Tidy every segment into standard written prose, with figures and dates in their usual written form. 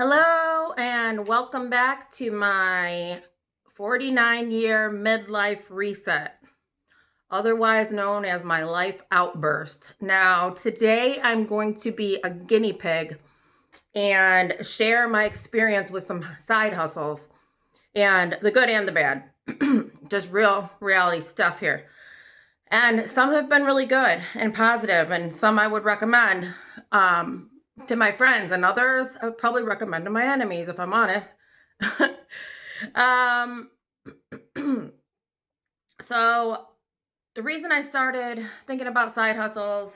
Hello and welcome back to my 49-year midlife reset, otherwise known as my life outburst. Now, today I'm going to be a guinea pig and share my experience with some side hustles and the good and the bad. Just real reality stuff here. And some have been really good and positive, and some I would recommend. To my friends, and others I would probably recommend to my enemies, if I'm honest. um, so the reason I started thinking about side hustles,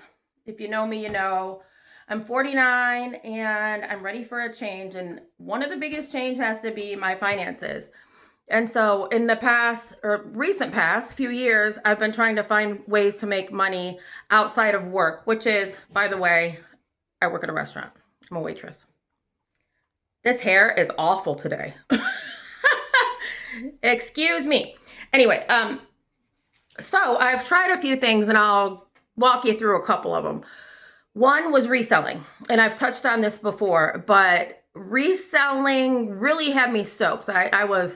if you know me, you know, I'm 49 and I'm ready for a change. And one of the biggest change has to be my finances. And so in the past or recent past few years, I've been trying to find ways to make money outside of work, which is, by the way, I work at a restaurant. I'm a waitress. This hair is awful today. Excuse me. Anyway, so I've tried a few things and I'll walk you through a couple of them. One was reselling, and I've touched on this before, but reselling really had me stoked. I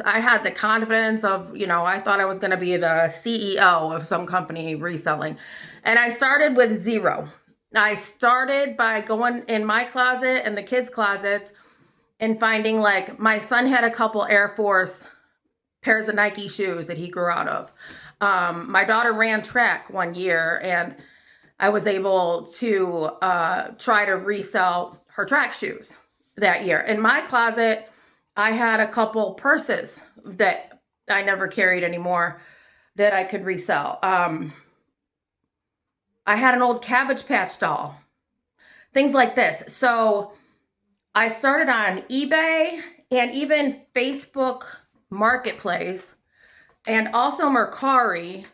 had the confidence of, I thought I was going to be the CEO of some company reselling. And I started with zero. I started by going in my closet and the kids' closets and finding, like, my son had a couple Air Force pairs of Nike shoes that he grew out of. My daughter ran track one year, and I was able to try to resell her track shoes that year. In my closet, I had a couple purses that I never carried anymore that I could resell. I had an old Cabbage Patch doll, things like this. So I started on eBay and even Facebook Marketplace and also Mercari,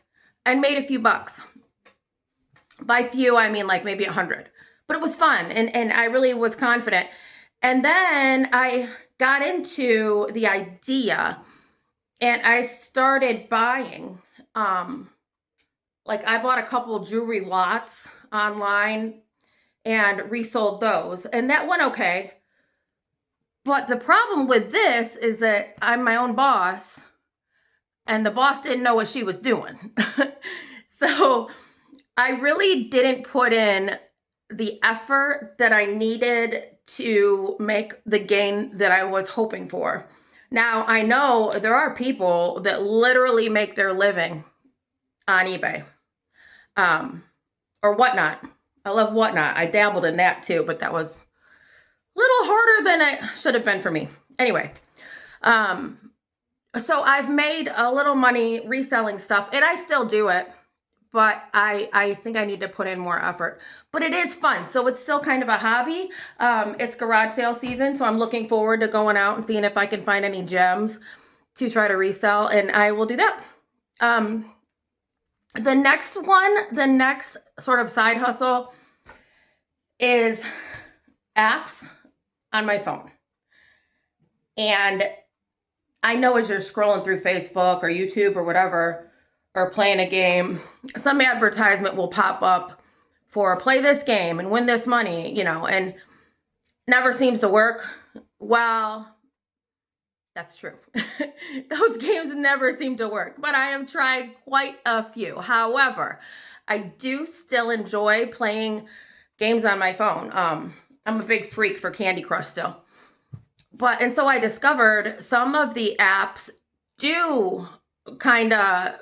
and made a few bucks. By few, I mean like maybe 100. But it was fun, and I really was confident. And then I got into the idea and I started buying. Like, I bought a couple jewelry lots online and resold those, and that went okay. But the problem with this is that I'm my own boss, and the boss didn't know what she was doing. So I really didn't put in the effort that I needed to make the gain that I was hoping for. Now, I know there are people that literally make their living on eBay, or Whatnot. I love Whatnot. I dabbled in that too, but that was a little harder than it should have been for me. Anyway, so I've made a little money reselling stuff, and I still do it, but I think I need to put in more effort. But it is fun, so it's still kind of a hobby. It's garage sale season, so I'm looking forward to going out and seeing if I can find any gems to try to resell, and I will do that. The next sort of side hustle is apps on my phone. And I know as you're scrolling through Facebook or YouTube or whatever, or playing a game, some advertisement will pop up for play this game and win this money, and never seems to work. Well, that's true. Those games never seem to work, but I have tried quite a few. However, I do still enjoy playing games on my phone. I'm a big freak for Candy Crush still. And so I discovered some of the apps do kind of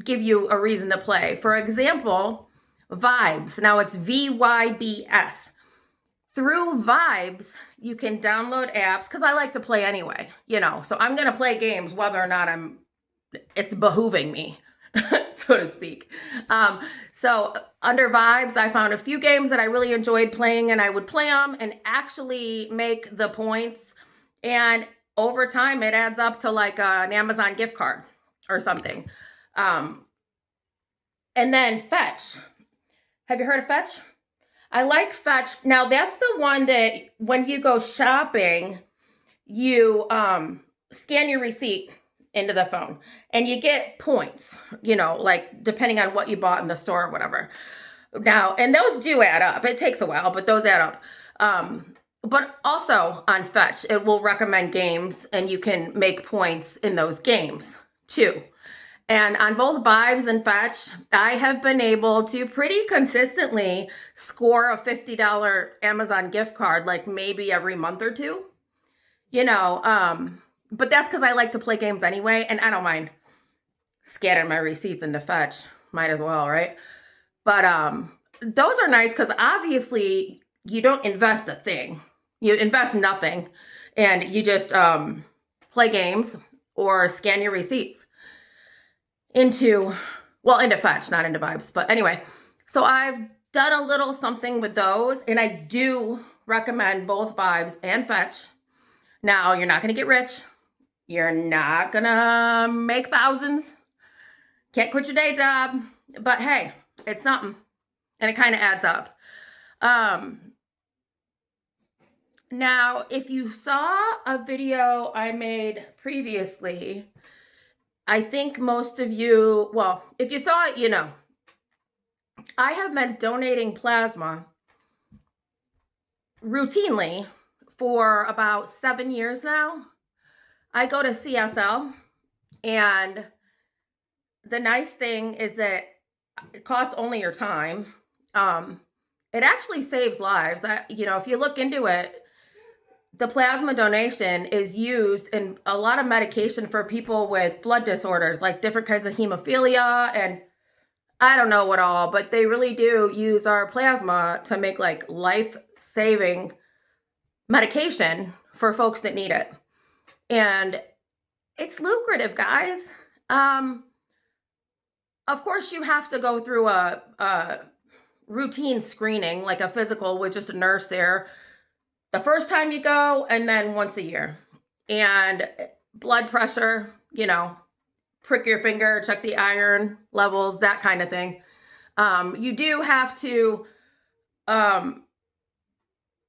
give you a reason to play. For example, Vibes. Now it's VYBS. Through Vibes, you can download apps, because I like to play anyway, so I'm going to play games whether or not it's behooving me, so to speak. So under Vibes, I found a few games that I really enjoyed playing, and I would play them and actually make the points. And over time, it adds up to like an Amazon gift card or something. And then Fetch. Have you heard of Fetch? I like Fetch. Now, that's the one that when you go shopping, you scan your receipt into the phone and you get points, like depending on what you bought in the store or whatever. Now, and those do add up. It takes a while, but those add up. but also on Fetch, it will recommend games and you can make points in those games too. And on both Vibes and Fetch, I have been able to pretty consistently score a $50 Amazon gift card, like maybe every month or two, but that's because I like to play games anyway, and I don't mind scanning my receipts into Fetch. Might as well, right? But those are nice because obviously you don't invest a thing. You invest nothing, and you just play games or scan your receipts into Fetch, not into Vibes. But anyway, so I've done a little something with those, and I do recommend both Vibes and Fetch. Now, you're not going to get rich. You're not going to make thousands. Can't quit your day job. But hey, it's something. And it kind of adds up. Now, if you saw a video I made previously, I think most of you, well, if you saw it, you know. I have been donating plasma routinely for about 7 years now. I go to CSL, and the nice thing is that it costs only your time. It actually saves lives. If you look into it, the plasma donation is used in a lot of medication for people with blood disorders, like different kinds of hemophilia and I don't know what all, but they really do use our plasma to make like life-saving medication for folks that need it. And it's lucrative, guys. Of course, you have to go through a routine screening, like a physical with just a nurse there, the first time you go, and then once a year. And blood pressure, prick your finger, check the iron levels, that kind of thing. You do have to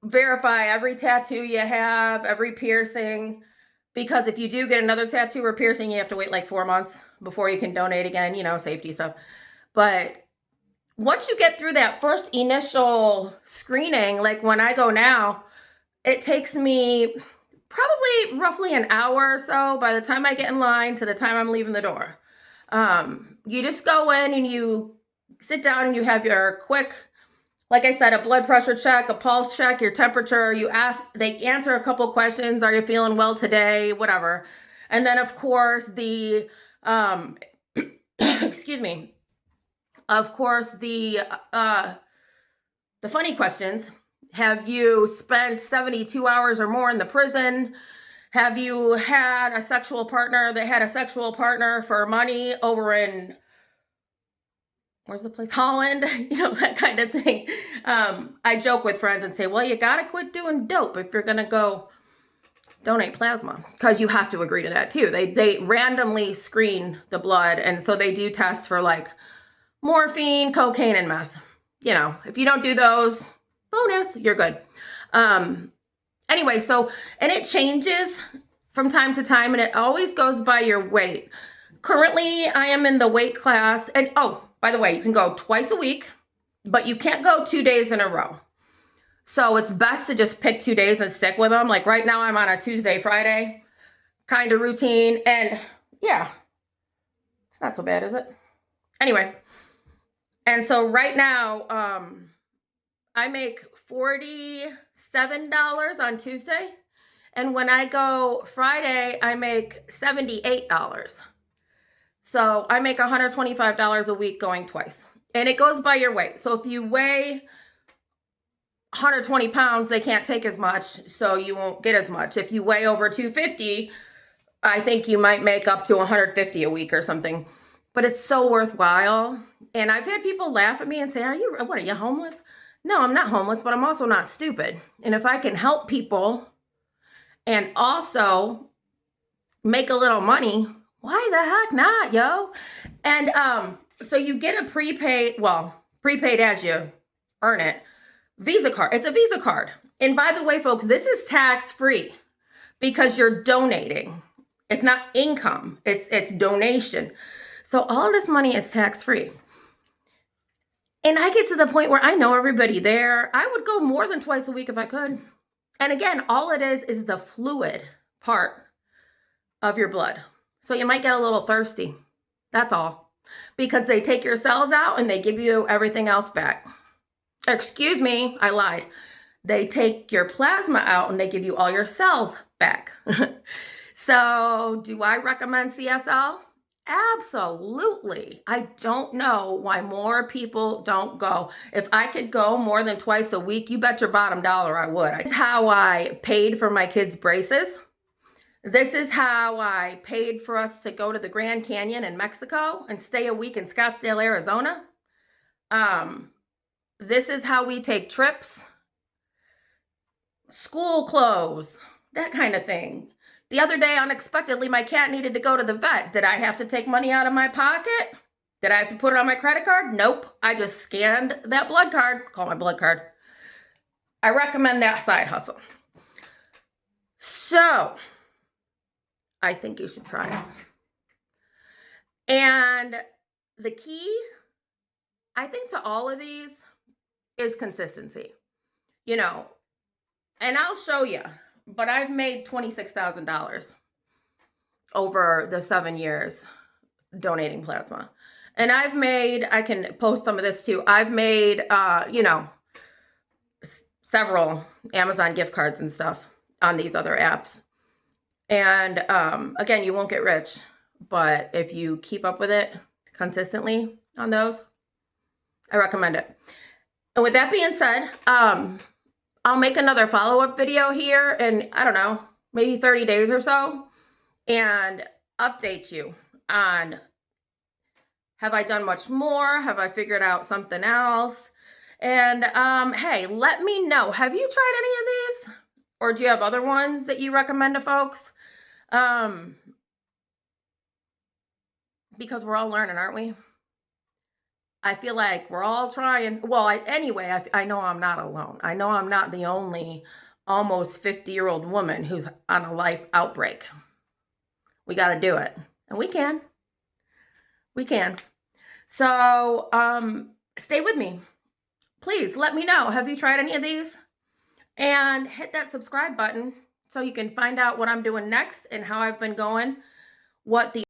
verify every tattoo you have, every piercing, because if you do get another tattoo or piercing, you have to wait like 4 months before you can donate again, safety stuff. But once you get through that first initial screening, like when I go now, it takes me probably roughly an hour or so by the time I get in line to the time I'm leaving the door. You just go in and you sit down and you have your quick, like I said, a blood pressure check, a pulse check, your temperature. They answer a couple questions. Are you feeling well today? Whatever. And then of course the, excuse me, of course the funny questions. Have you spent 72 hours or more in the prison? Have you had a sexual partner that had a sexual partner for money over in, where's the place? Holland, that kind of thing. I joke with friends and say, well, you got to quit doing dope if you're going to go donate plasma, because you have to agree to that too. They randomly screen the blood, and so they do test for like morphine, cocaine, and meth. If you don't do those, bonus, you're good. Anyway, and it changes from time to time, and it always goes by your weight. Currently, I am in the weight class, and oh, by the way, you can go twice a week, but you can't go 2 days in a row. So it's best to just pick 2 days and stick with them. Like right now, I'm on a Tuesday, Friday kind of routine, and yeah, it's not so bad, is it? Anyway, and so right now, I make $47 on Tuesday. And when I go Friday, I make $78. So I make $125 a week going twice. And it goes by your weight. So if you weigh 120 pounds, they can't take as much, so you won't get as much. If you weigh over 250, I think you might make up to 150 a week or something. But it's so worthwhile. And I've had people laugh at me and say, are you homeless? No, I'm not homeless, but I'm also not stupid. And if I can help people and also make a little money, why the heck not, yo? And so you get a prepaid as you earn it, Visa card. It's a Visa card. And by the way, folks, this is tax-free because you're donating. It's not income, it's donation. So all this money is tax-free. And I get to the point where I know everybody there. I would go more than twice a week if I could. And again, all it is the fluid part of your blood. So you might get a little thirsty. That's all. Because they take your cells out and they give you everything else back. Excuse me, I lied. They take your plasma out and they give you all your cells back. So do I recommend CSL? Absolutely. I don't know why more people don't go. If I could go more than twice a week, you bet your bottom dollar I would. This is how I paid for my kids' braces. This is how I paid for us to go to the Grand Canyon in Mexico and stay a week in Scottsdale, Arizona. This is how we take trips, school clothes, that kind of thing. The other day, unexpectedly, my cat needed to go to the vet. Did I have to take money out of my pocket? Did I have to put it on my credit card? Nope. I just scanned that blood card. Call my blood card. I recommend that side hustle. So, I think you should try it. And the key, I think, to all of these is consistency. You know, and I'll show you, but I've made $26,000 over the 7 years donating plasma. And I've made, I can post some of this too, I've made, several Amazon gift cards and stuff on these other apps. And again, you won't get rich, but if you keep up with it consistently on those, I recommend it. And with that being said, I'll make another follow-up video here in, I don't know, maybe 30 days or so, and update you on, have I done much more? Have I figured out something else? And hey, let me know. Have you tried any of these? Or do you have other ones that you recommend to folks? Because we're all learning, aren't we? I feel like we're all trying. Well, anyway, I know I'm not alone. I know I'm not the only almost 50-year-old woman who's on a life outbreak. We got to do it. And we can. We can. So stay with me. Please let me know. Have you tried any of these? And hit that subscribe button so you can find out what I'm doing next and how I've been going, what the